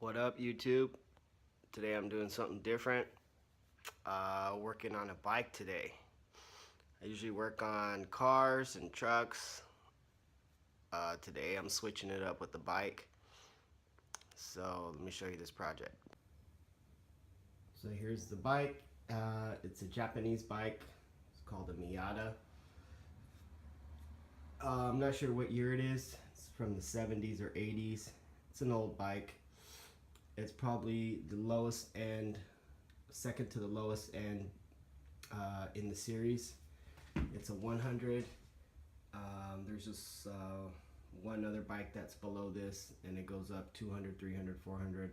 What up, YouTube? Today I'm doing something different. Working on a bike today. I usually work on cars and trucks. Today I'm switching it up with the bike. So let me show you this project. So here's the bike. It's a Japanese bike. It's called a Miyata. I'm not sure what year it is. It's from the 70s or 80s. It's an old bike. It's probably the lowest end, second to the lowest end in the series. It's a 100. There's just one other bike that's below this, and it goes up 200, 300, 400,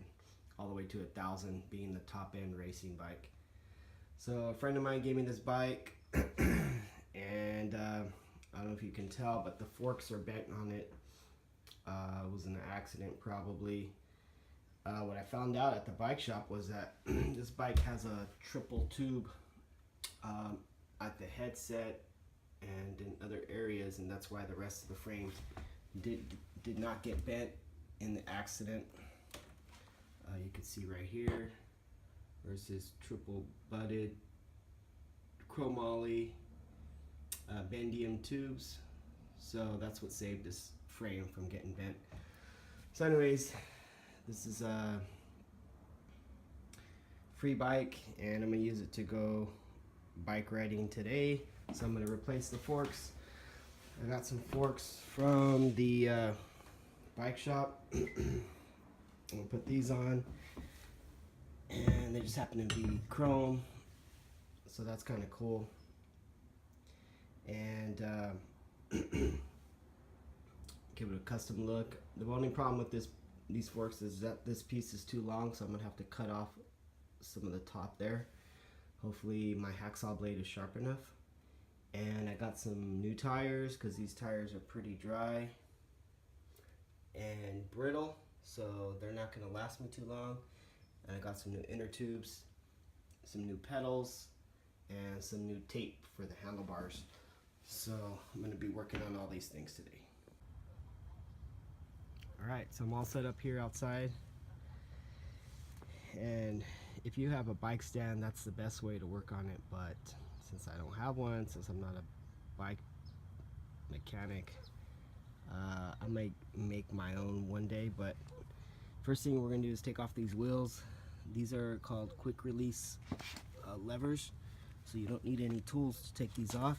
all the way to 1,000, being the top end racing bike. So a friend of mine gave me this bike, and I don't know if you can tell, but the forks are bent on it. It was an accident probably. What I found out at the bike shop was that this bike has a triple tube at the headset and in other areas, and that's why the rest of the frame did not get bent in the accident. You can see right here, there's this triple butted chromoly bendium tubes, so that's what saved this frame from getting bent. So anyways, this is a free bike, and I'm going to use it to go bike riding today. So I'm going to replace the forks. I got some forks from the bike shop. I'm going to put these on, and they just happen to be chrome, so that's kind of cool. And give it a custom look. The only problem with these forks is that this piece is too long, so I'm gonna have to cut off some of the top there. Hopefully my hacksaw blade is sharp enough. And I got some new tires because these tires are pretty dry and brittle, so they're not gonna last me too long. And I got some new inner tubes, some new pedals, and some new tape for the handlebars. So I'm gonna be working on all these things today. Alright, so I'm all set up here outside, and if you have a bike stand, that's the best way to work on it, but since I don't have one, since I'm not a bike mechanic, I might make my own one day. But first thing we're going to do is take off these wheels. These are called quick release levers, so you don't need any tools to take these off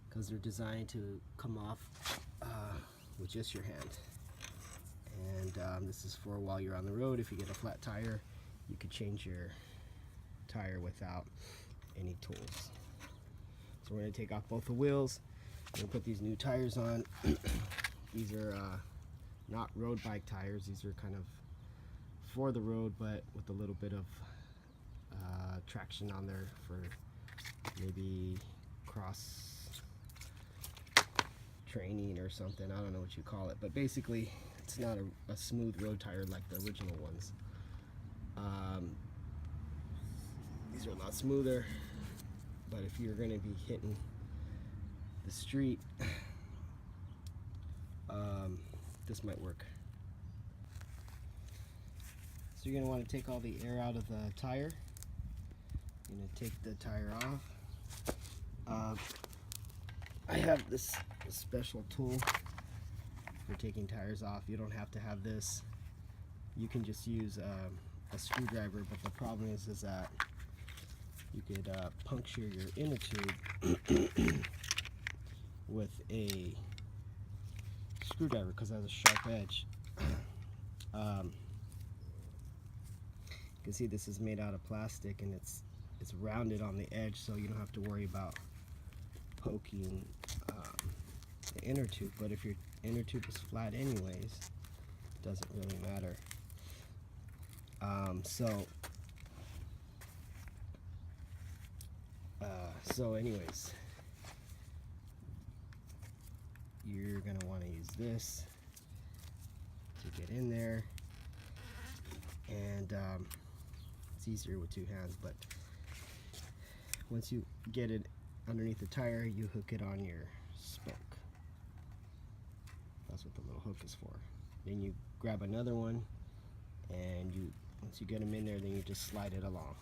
because they're designed to come off with just your hand. And this is for while you're on the road. If you get a flat tire, you could change your tire without any tools. So we're going to take off both the wheels and put these new tires on. These are not road bike tires. These are kind of for the road, but with a little bit of traction on there for maybe cross training or something. I don't know what you call it, but basically it's not a smooth road tire like the original ones. These are a lot smoother, but if you're going to be hitting the street, this might work. So you're going to want to take all the air out of the tire. You're going to take the tire off. I have this special tool for taking tires off. You don't have to have this. You can just use a screwdriver, but the problem is that you could puncture your inner tube with a screwdriver because it has a sharp edge. You can see this is made out of plastic, and it's rounded on the edge, so you don't have to worry about poking the inner tube. But if your inner tube is flat anyways, it doesn't really matter. So anyways, you're going to want to use this to get in there, and it's easier with two hands, but once you get it underneath the tire, you hook it on your spoke. That's what the little hook is for. Then you grab another one and once you get them in there, then you just slide it along.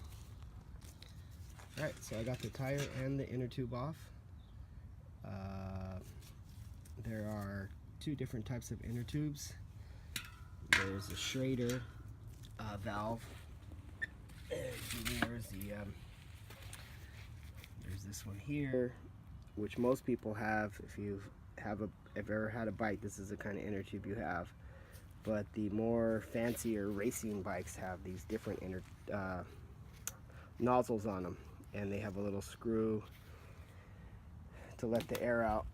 Alright, so I got the tire and the inner tube off. There are two different types of inner tubes. There's a Schrader valve, and there's this one here, which most people have. If you've ever had a bike, this is the kind of inner tube you have. But the more fancier racing bikes have these different inner nozzles on them, and they have a little screw to let the air out.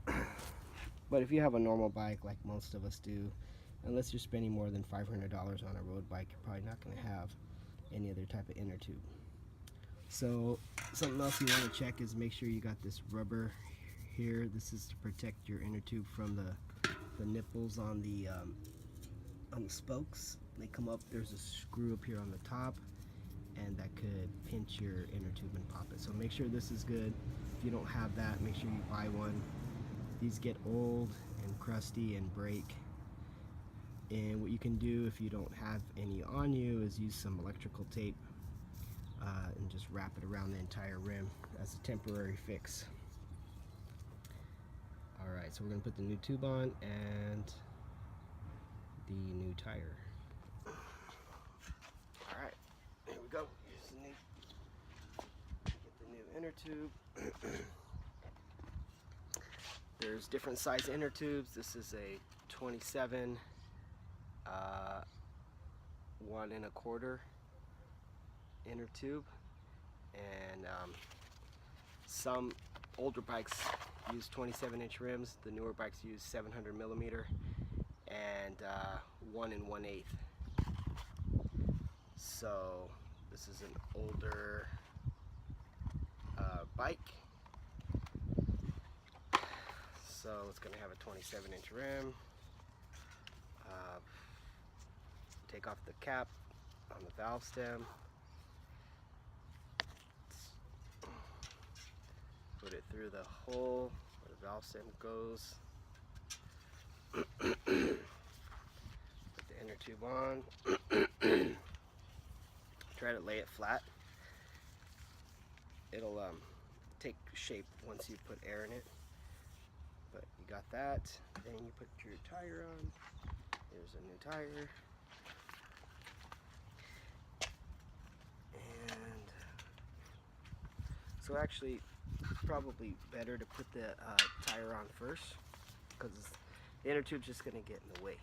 But if you have a normal bike, like most of us do, unless you're spending more than $500 on a road bike, you're probably not going to have any other type of inner tube. So something else you want to check is make sure you got this rubber here. This is to protect your inner tube from the nipples on the spokes. They come up, there's a screw up here on the top, and that could pinch your inner tube and pop it. So make sure this is good. If you don't have that, make sure you buy one. These get old and crusty and break. And what you can do if you don't have any on you is use some electrical tape and just wrap it around the entire rim as a temporary fix. Alright, so we're going to put the new tube on and the new tire. Alright, here we go. Here's the new inner tube. There's different size inner tubes. This is a 27 1 1/4 inner tube, and some older bikes use 27-inch rims. The newer bikes use 700 millimeter and 1 1/8. So this is an older bike. So it's going to have a 27-inch rim. Take off the cap on the valve stem. Put it through the hole where the valve stem goes. Put the inner tube on. Try to lay it flat. It'll take shape once you put air in it. But you got that. Then you put your tire on. Here's a new tire. And so actually, probably better to put the tire on first, because the inner tube's just going to get in the way.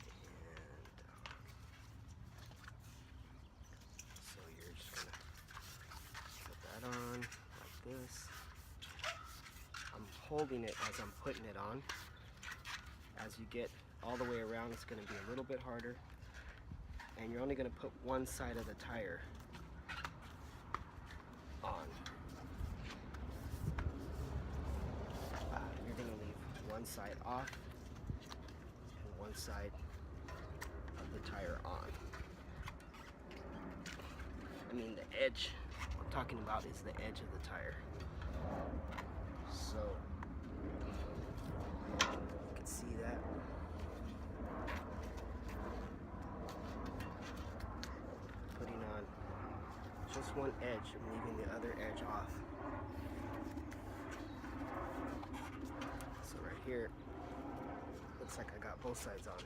And so you're just going to put that on like this. I'm holding it as I'm putting it on. As you get all the way around, it's going to be a little bit harder. And you're only going to put one side of the tire on. You're going to leave one side off and one side of the tire on. I mean, the edge I'm talking about is the edge of the tire. So you can see that. Putting on just one edge and leaving the other edge off. So right here, looks like I got both sides on.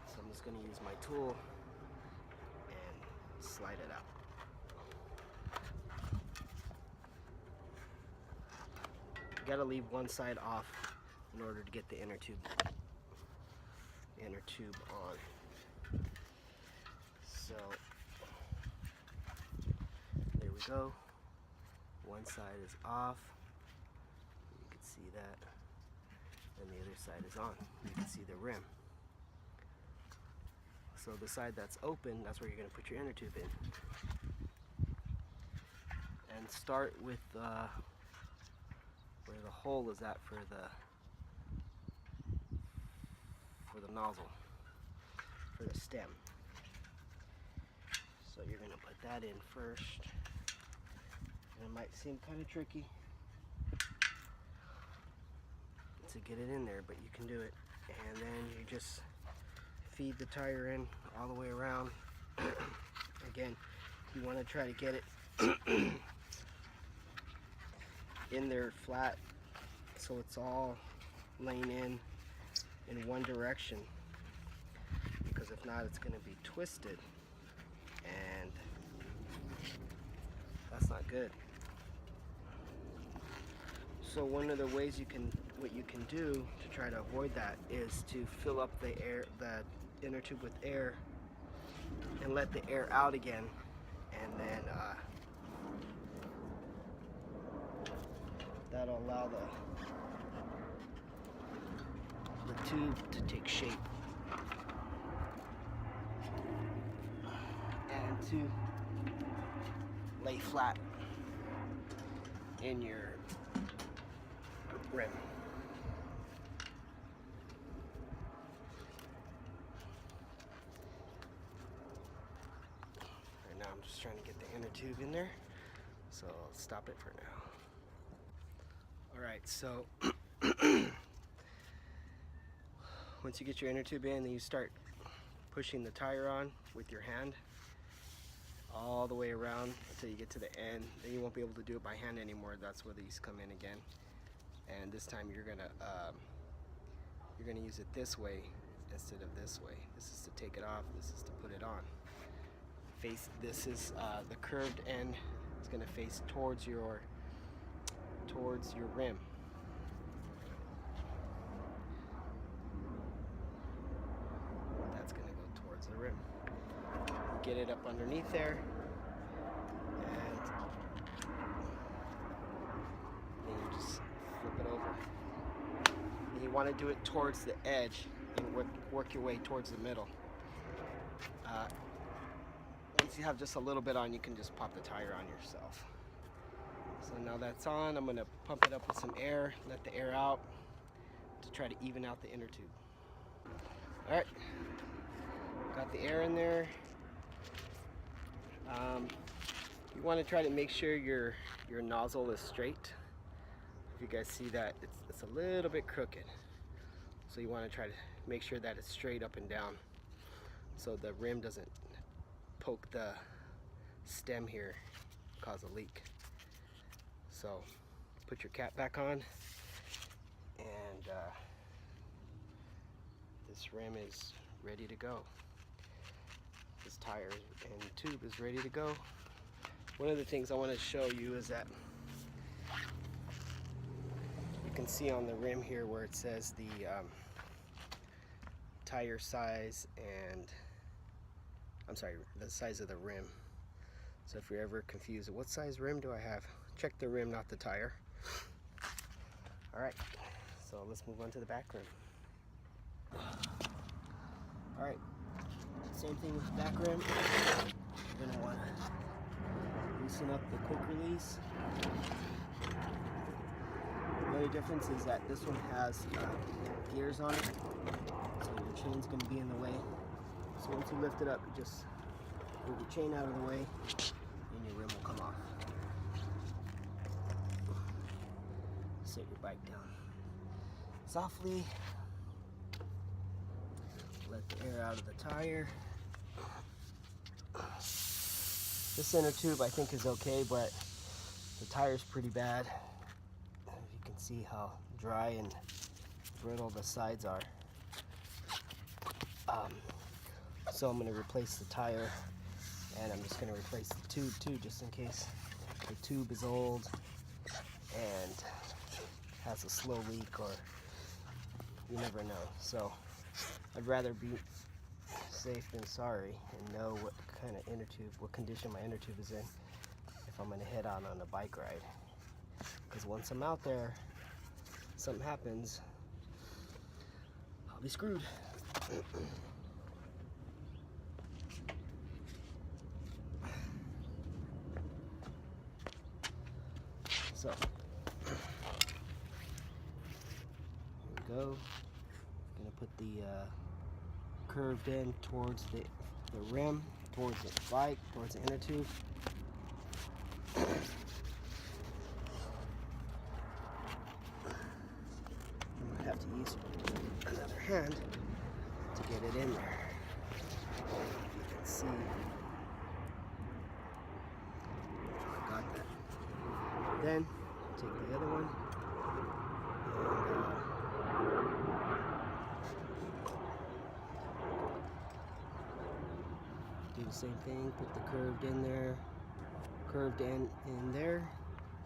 So I'm just going to use my tool and slide it out. You gotta leave one side off in order to get the inner tube on. So there we go. One side is off. You can see that. And the other side is on. You can see the rim. So the side that's open, that's where you're going to put your inner tube in. And start with where the hole is at for the nozzle, for the stem. So you're going to put that in first. And it might seem kind of tricky to get it in there, but you can do it. and then you just feed the tire in all the way around. Again, you want to try to get it in there flat, so it's all laying in one direction, because if not, it's going to be twisted, and that's not good. So one of the ways what you can do to try to avoid that is to fill up the inner tube with air and let the air out again, and then that'll allow the tube to take shape and to lay flat in your rim. Right now I'm just trying to get the inner tube in there, so I'll stop it for now. Alright, so once you get your inner tube in, then you start pushing the tire on with your hand all the way around until you get to the end. Then you won't be able to do it by hand anymore. That's where these come in again. And this time you're gonna use it this way instead of this way. This is to take it off. This is to put it on. This is the curved end is gonna face towards your rim. That's gonna go towards the rim. Get it up underneath there, and then you just flip it over. And you want to do it towards the edge and work your way towards the middle. Once you have just a little bit on, you can just pop the tire on yourself. So now that's on, I'm going to pump it up with some air, let the air out to try to even out the inner tube. Alright, got the air in there. You want to try to make sure your nozzle is straight. If you guys see that, it's a little bit crooked. So you want to try to make sure that it's straight up and down, so the rim doesn't poke the stem here, cause a leak. So put your cap back on, and this rim is ready to go. This tire and tube is ready to go. One of the things I want to show you is that you can see on the rim here where it says the tire size and the size of the rim. So if you're ever confused, what size rim do I have? Check the rim, not the tire. Alright, so let's move on to the back rim. Alright, same thing with the back rim. You're going to want to loosen up the quick release. The only difference is that this one has gears on it, so your chain's going to be in the way. So once you lift it up, you just move your chain out of the way and your rim will come off. Set your bike down softly. Let the air out of the tire. This inner tube I think is okay, but the tire's pretty bad. You can see how dry and brittle the sides are. So I'm going to replace the tire, and I'm just going to replace the tube too, just in case the tube is old and has a slow leak, or you never know. So I'd rather be safe than sorry and know what kind of inner tube, what condition my inner tube is in if I'm going to head out on a bike ride. Because once I'm out there, something happens, I'll be screwed. So, here we go. I'm going to put the curved end towards the rim, towards the bike, towards the inner tube. I'm going to have to use another hand to get it in there. You can see got that. Then take the other one and do the same thing. Put the curved in there, curved end in there,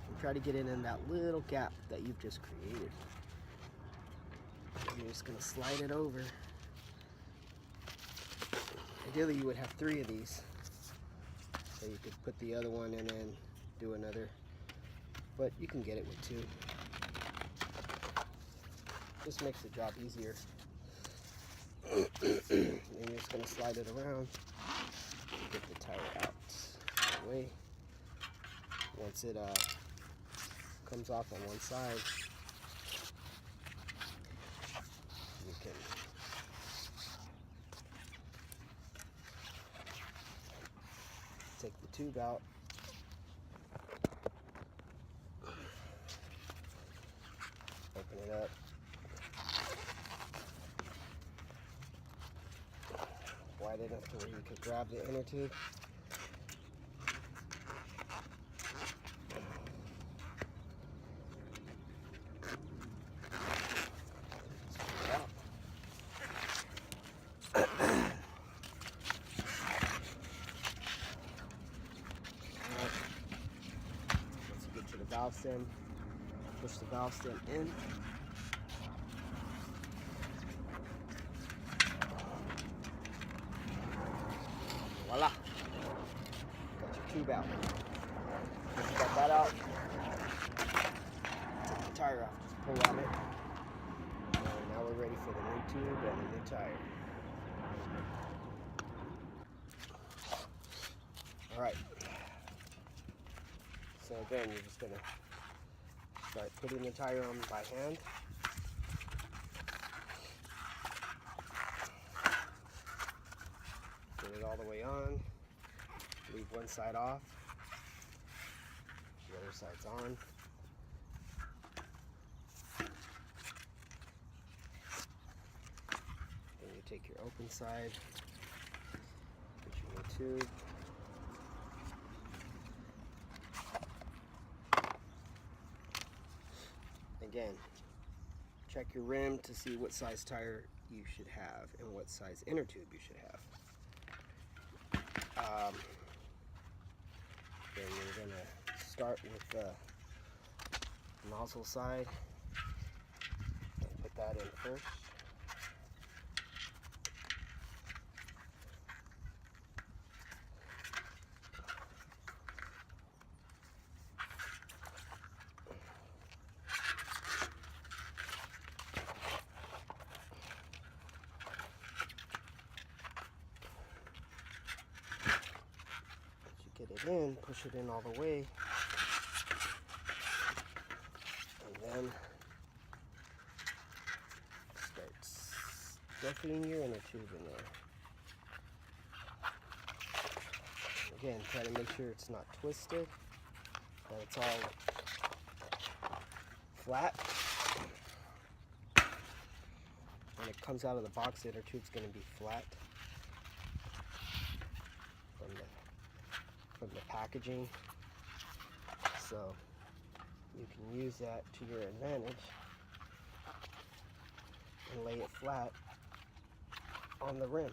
and try to get it in that little gap that you've just created. And you're just going to slide it over. Ideally, you would have 3 of these, so you could put the other one and then do another, but you can get it with 2. Just makes the job easier. And you're just going to slide it around, get the tire out of the way. Once it comes off on one side, you can take the tube out, open it up, wide enough to where you can grab the inner tube. Valve stem, push the valve stem in. Voila! Got your tube out. Once you got that out, take the tire off. Just pull on it. And now we're ready for the new tube and the new tire. Alright. So again, you're just going to start putting the tire on by hand. Get it all the way on. Leave one side off. The other side's on. Then you take your open side, put your new tube. Again, check your rim to see what size tire you should have and what size inner tube you should have. Then you're going to start with the nozzle side and put that in first. Get it in, push it in all the way, and then start stuffing your inner tube in there. Again, try to make sure it's not twisted, that it's all flat. When it comes out of the box, the inner tube's going to be flat from the packaging, so you can use that to your advantage and lay it flat on the rim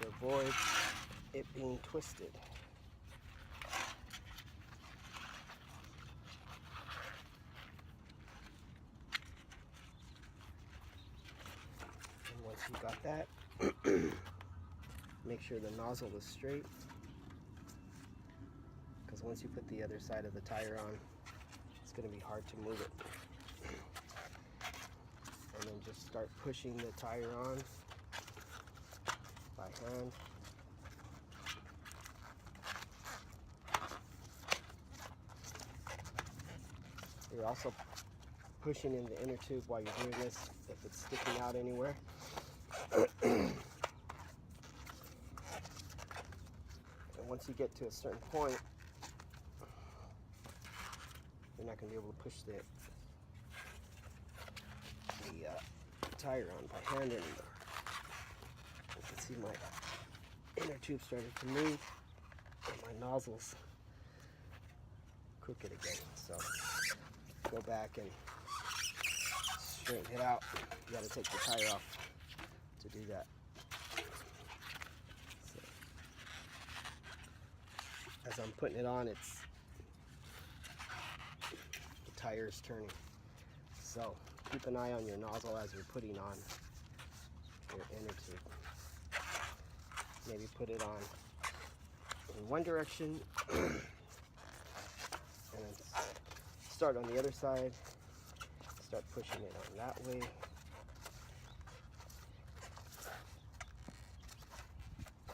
to avoid it being twisted. And once you got that, make sure the nozzle is straight, because once you put the other side of the tire on, it's going to be hard to move it. And then just start pushing the tire on by hand. You're also pushing in the inner tube while you're doing this if it's sticking out anywhere. And once you get to a certain point, the not going to be able to push the tire on by hand anymore. You can see my inner tube started to move, and my nozzle's crooked again. So go back and straighten it out. You got to take the tire off to do that. So, as I'm putting it on, the tire is turning. So keep an eye on your nozzle as you're putting on your inner tube. Maybe put it on in one direction and then start on the other side. Start pushing it on that way.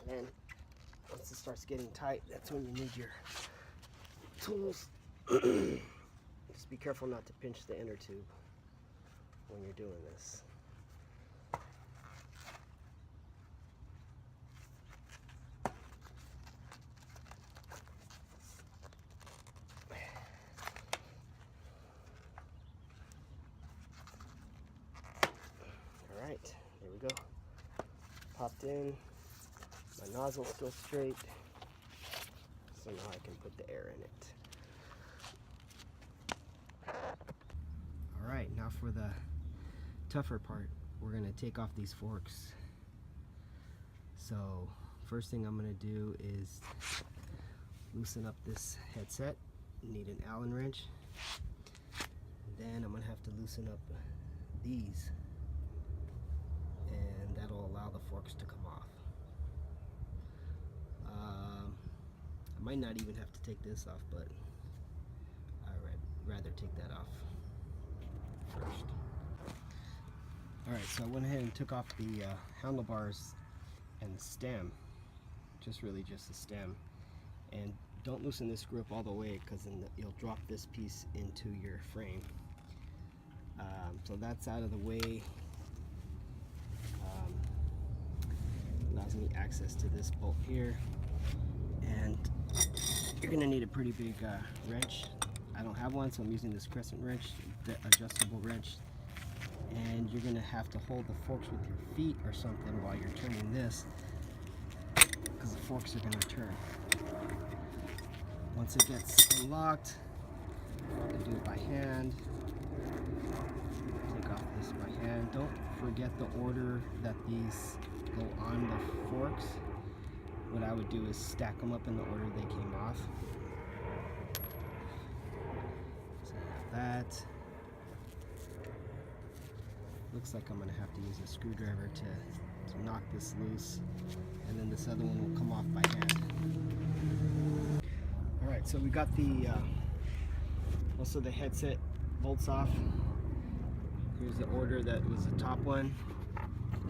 And then once it starts getting tight, that's when you need your tools. Just be careful not to pinch the inner tube when you're doing this. Alright, here we go. Popped in. My nozzle's still straight. So now I can put the air in it. Alright, now for the tougher part. We're going to take off these forks. So first thing I'm going to do is loosen up this headset. You need an Allen wrench. Then I'm going to have to loosen up these, and that'll allow the forks to come off. I might not even have to take this off, but I'd rather take that off first. Alright, so I went ahead and took off the handlebars and the stem, just the stem, and don't loosen this screw up all the way, because then you'll drop this piece into your frame. So that's out of the way. Allows me access to this bolt here, and you're going to need a pretty big wrench. I don't have one, so I'm using this crescent wrench, the adjustable wrench, and you're going to have to hold the forks with your feet or something while you're turning this, because the forks are going to turn. Once it gets unlocked, I can do it by hand. Take off this by hand. Don't forget the order that these go on the forks. What I would do is stack them up in the order they came off. So I have that. Looks like I'm going to have to use a screwdriver to knock this loose, and then this other one will come off by hand. Alright, so we got the also the headset bolts off. Here's the order that was the top one,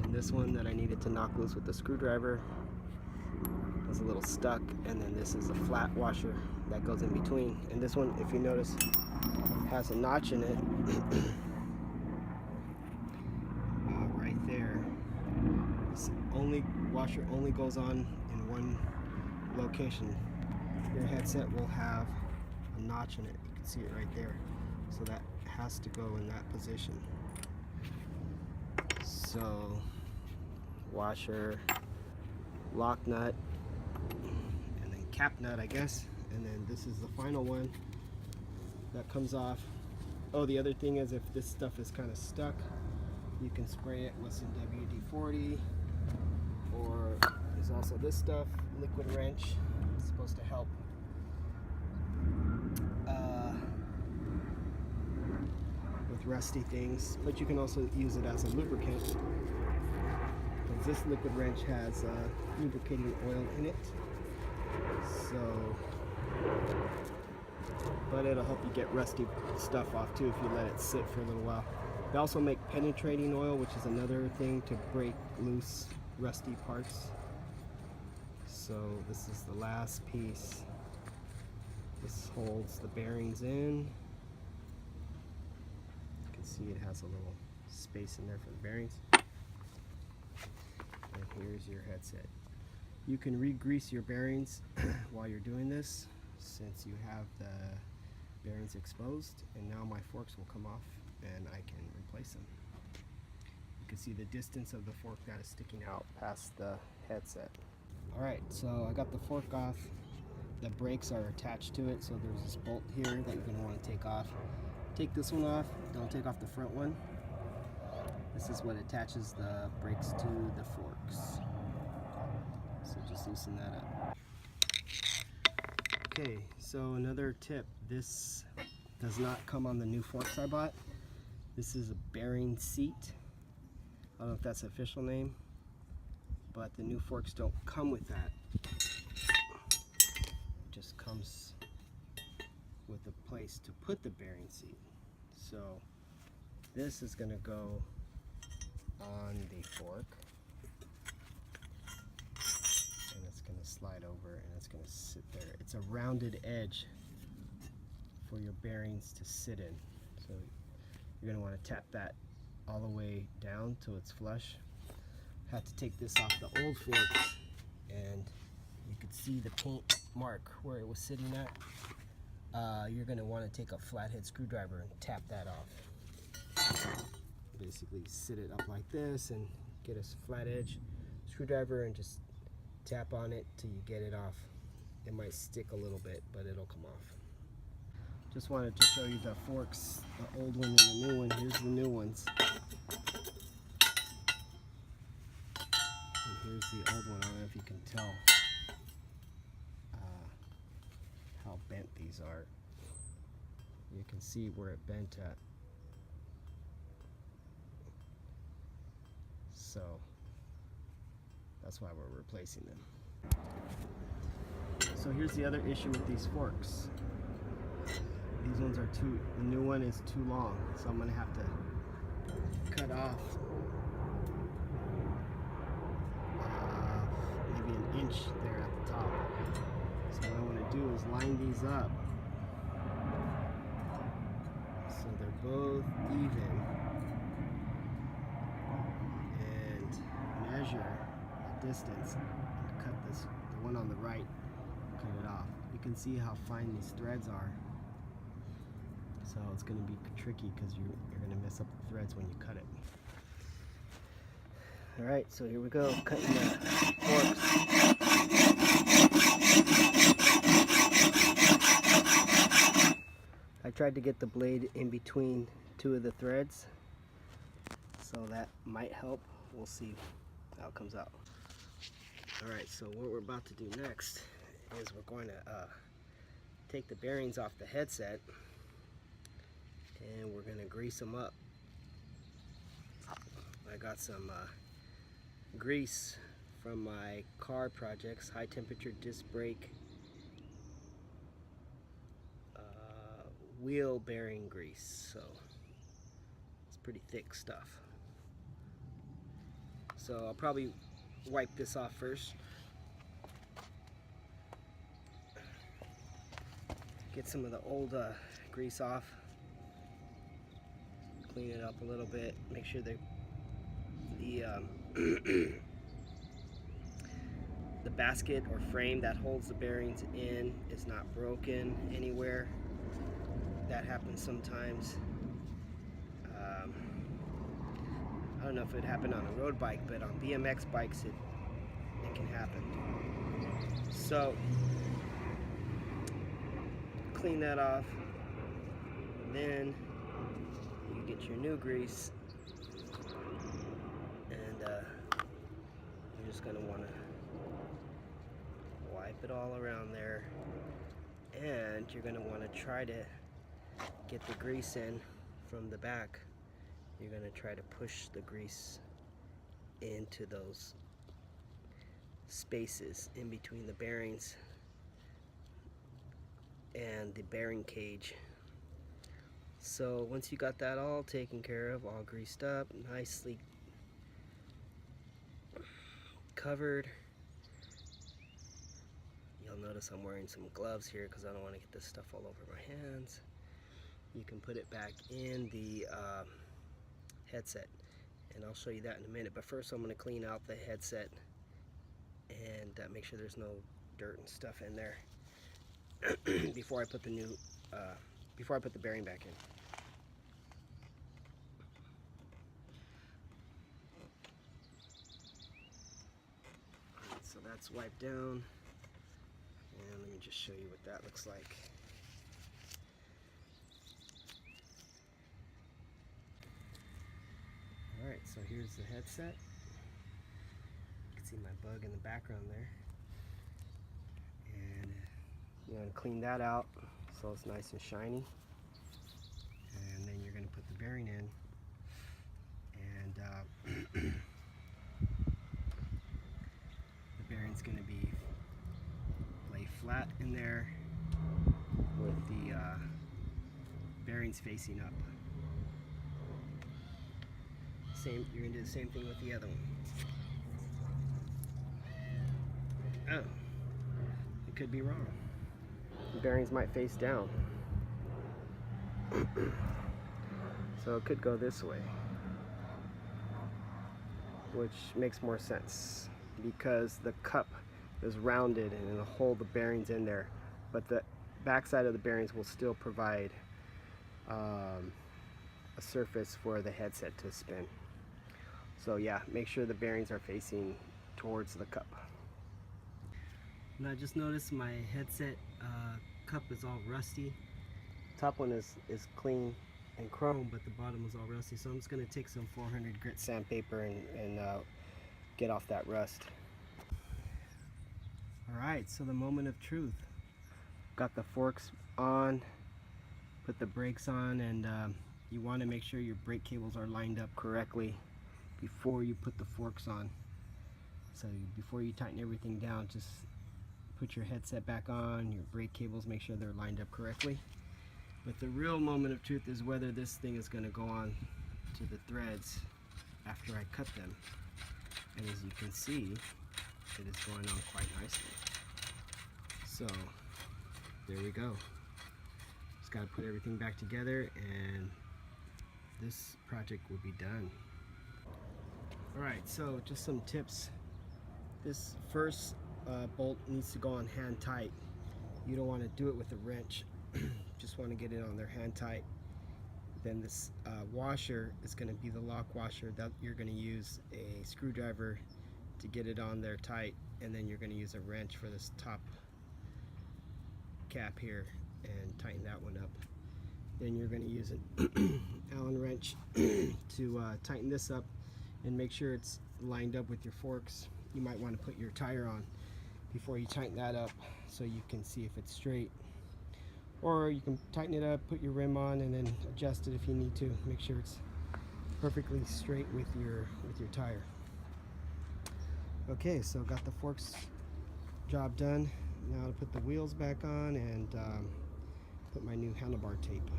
and this one that I needed to knock loose with the screwdriver was a little stuck, and then this is a flat washer that goes in between. And this one, if you notice, has a notch in it right there. This washer only goes on in one location. Your headset will have a notch in it. You can see it right there. So that has to go in that position. So washer, lock nut, and then cap nut, I guess. And then this is the final one that comes off. Oh, the other thing is, if this stuff is kind of stuck, you can spray it with some WD-40, or there's also this stuff, liquid wrench. It's supposed to help with rusty things, but you can also use it as a lubricant, because this liquid wrench has lubricating oil in it. So, but it'll help you get rusty stuff off too if you let it sit for a little while. They also make penetrating oil, which is another thing to break loose rusty parts. So this is the last piece. This holds the bearings in. You can see it has a little space in there for the bearings. And here's your headset. You can re-grease your bearings while you're doing this, since you have the bearings exposed, and now my forks will come off and I can replace them. You can see the distance of the fork that is sticking out past the headset. Alright, so I got the fork off. The brakes are attached to it, so there's this bolt here that you're going to want to take off. Take this one off, don't take off the front one. This is what attaches the brakes to the forks. So just loosen that up. Okay, so another tip. This does not come on the new forks I bought. This is a bearing seat. I don't know if that's the official name, but the new forks don't come with that. It just comes with a place to put the bearing seat. So this is going to go on the fork, and it's going to slide over and it's going to sit there. It's a rounded edge for your bearings to sit in. So you're going to want to tap that all the way down till it's flush. Had to take this off the old forks, and you could see the paint mark where it was sitting at. You're going to want to take a flathead screwdriver and tap that off. Basically sit it up like this and get a flat edge screwdriver and just tap on it till you get it off. It might stick a little bit, but it'll come off. Just wanted to show you the forks, the old one and the new one. Here's the new ones. And here's the old one. I don't know if you can tell how bent these are. You can see where it bent at. So that's why we're replacing them. So here's the other issue with these forks. These ones are the new one is too long, so I'm gonna have to cut off maybe an inch there at the top. So what I want to do is line these up so they're both even, and measure the distance and cut the one on the right, cut it off. You can see how fine these threads are. So it's going to be tricky because you're going to mess up the threads when you cut it. Alright, so here we go, cutting the forks. I tried to get the blade in between two of the threads, so that might help. We'll see how it comes out. Alright, so what we're about to do next is we're going to take the bearings off the headset, and we're going to grease them up. I got some grease from my car projects, high temperature disc brake wheel bearing grease. So it's pretty thick stuff. So I'll probably wipe this off first. Get some of the old grease off. Clean it up a little bit. Make sure the the basket or frame that holds the bearings in is not broken anywhere. That happens sometimes. I don't know if it happened on a road bike, but on BMX bikes it can happen. So clean that off, and then you get your new grease, and you're just going to want to wipe it all around there, and you're going to want to try to get the grease in from the back. You're going to try to push the grease into those spaces in between the bearings and the bearing cage. So once you got that all taken care of, all greased up, nicely covered, you'll notice I'm wearing some gloves here because I don't want to get this stuff all over my hands. You can put it back in the headset, and I'll show you that in a minute. But first I'm going to clean out the headset and make sure there's no dirt and stuff in there before I put the new before I put the bearing back in. Alright, so that's wiped down. And let me just show you what that looks like. Alright, so here's the headset. You can see my bug in the background there. And you're going to clean that out so it's nice and shiny. And then you're going to put the bearing in. And the bearing's going to be lay flat in there with the bearings facing up. You're going to do the same thing with the other one. Oh, it could be wrong. The bearings might face down. So it could go this way, which makes more sense because the cup is rounded and it'll hold the bearings in there, but the backside of the bearings will still provide a surface for the headset to spin. So yeah, make sure the bearings are facing towards the cup. And I just noticed my headset cup is all rusty. Top one is clean and chrome, but the bottom is all rusty. So I'm just going to take some 400 grit sandpaper and get off that rust. Alright, so the moment of truth. Got the forks on, put the brakes on, and you want to make sure your brake cables are lined up correctly before you put the forks on. So before you tighten everything down, just put your headset back on, your brake cables, make sure they're lined up correctly. But the real moment of truth is whether this thing is going to go on to the threads after I cut them. And as you can see, it is going on quite nicely. So there we go. Just got to put everything back together and this project will be done. Alright, so just some tips. This first bolt needs to go on hand tight. You don't want to do it with a wrench. Just want to get it on there hand tight. Then this washer is going to be the lock washer that you're going to use a screwdriver to get it on there tight, and then you're going to use a wrench for this top cap here and tighten that one up. Then you're going to use an Allen wrench to tighten this up and make sure it's lined up with your forks. You might want to put your tire on before you tighten that up so you can see if it's straight. Or you can tighten it up, put your rim on, and then adjust it if you need to. Make sure it's perfectly straight with your tire. Okay, so got the forks job done. Now to put the wheels back on and put my new handlebar tape.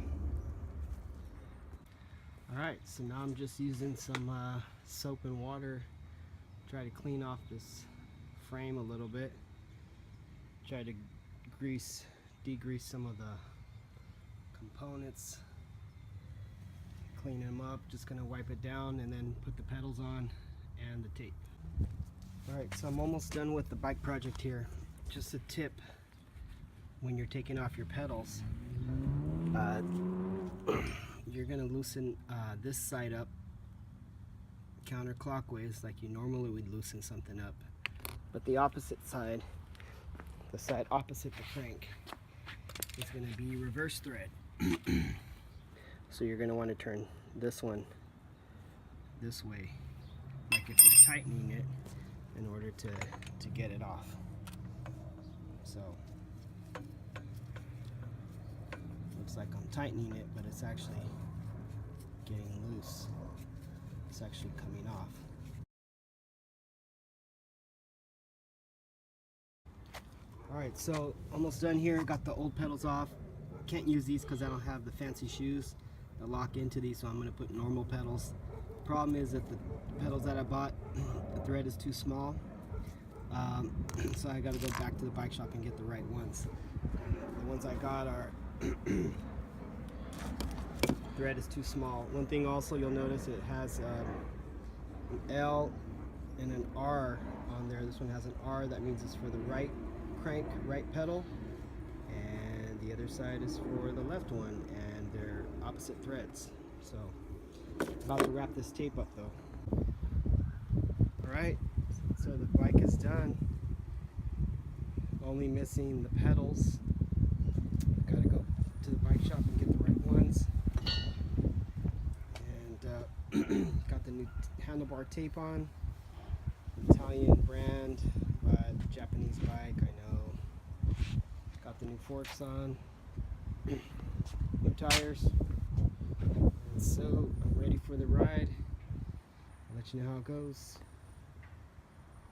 Alright, so now I'm just using some soap and water. Try to clean off this frame a little bit. Try to degrease some of the components. Clean them up. Just gonna wipe it down and then put the pedals on and the tape. Alright, so I'm almost done with the bike project here. Just a tip when you're taking off your pedals. You're gonna loosen this side up counterclockwise like you normally would loosen something up, but the opposite side, the side opposite the crank, is going to be reverse thread. So you're going to want to turn this one this way, like if you're tightening it, in order to get it off. So looks like I'm tightening it, but it's actually getting loose. It's actually coming off. Alright, so almost done here. Got the old pedals off. Can't use these because I don't have the fancy shoes that lock into these, so I'm going to put normal pedals. Problem is that the pedals that I bought, the thread is too small. So I got to go back to the bike shop and get the right ones. The ones I got are thread is too small. One thing also you'll notice, it has an L and an R on there. This one has an R, that means it's for the right crank, right pedal, and the other side is for the left one, and they're opposite threads. So, about to wrap this tape up though. Alright, so the bike is done. Only missing the pedals. Gotta go to the bike shop and get the right ones. And got the new handlebar tape on. Italian brand, but Japanese bike, I know. Got the new forks on. New tires. And so I'm ready for the ride. I'll let you know how it goes.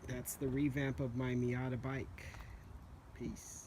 That's the revamp of my Miyata bike. Peace.